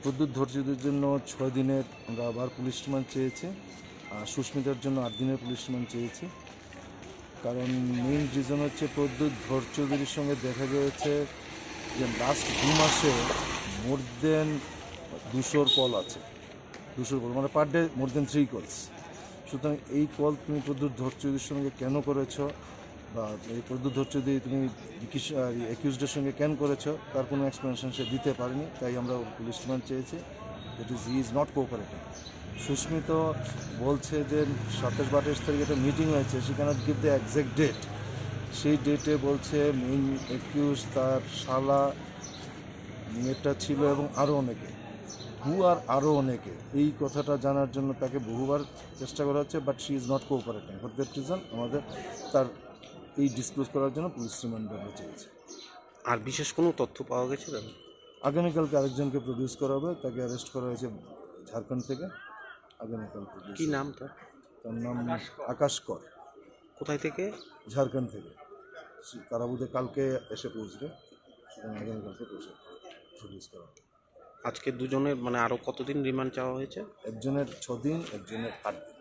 প্রদ্যুৎ ধৈর্যদের জন্য 6 দিনের আমরা আবার পুলিশ রিমান্ড চেয়েছি, আর সুস্মিতার জন্য 8 দিনের পুলিশ রিমান্ড চেয়েছি। কারণ মেইন রিজন হচ্ছে প্রদ্যুৎ ধৈর্যদের সঙ্গে দেখা গিয়েছে যে লাস্ট 2 মাসে মোর দেন 200 কল আছে, 200 কল মানে পার ডে মোর দেন 3 কলস। সুতরাং এই কল তুমি প্রদ্যুৎ ধৈর্যদের সঙ্গে কেন করেছো, বা এই প্রদ্যুৎ ধৈর্যদি তুমি অ্যাকিউজডের সঙ্গে কেন করেছো, তার কোনো এক্সপ্লেনেশন সে দিতে পারেনি। তাই আমরা পুলিশ রিমান্ড চেয়েছি। He is not cooperating. Susmit বলছে যে 27-28 তারিখে একটা মিটিং হয়েছে, সে can't give the exact date. সেই ডেটে বলছে মেইন অ্যাকিউজ তার শালা, মেয়েটা ছিল এবং আরও অনেকে, আরও অনেকে। এই কথাটা জানার জন্য তাকে বহুবার চেষ্টা করা হচ্ছে, but she is not cooperating. For that reason আমাদের তার এই ডিসক্লোজ করার জন্য পুলিশ রিমান্ড আমরা চেয়েছি। আর বিশেষ কোনো তথ্য পাওয়া গেছে? আগামীকালকে আরেকজনকে প্রডিউস করা হবে, তাকে অ্যারেস্ট করা হয়েছে ঝাড়খণ্ড থেকে। আগামীকাল প্রডিউস। কি নাম তার? তার নাম আকাশ কর। কোথায় থেকে? ঝাড়খণ্ড থেকে। তারা বোধহয় কালকে এসে পৌঁছবে, আগামীকালকে প্রডিউস করা হবে। আজকে দুজনের মানে আরও কতদিন রিমান্ড চাওয়া হয়েছে? একজনের 6 দিন, একজনের 8 দিন।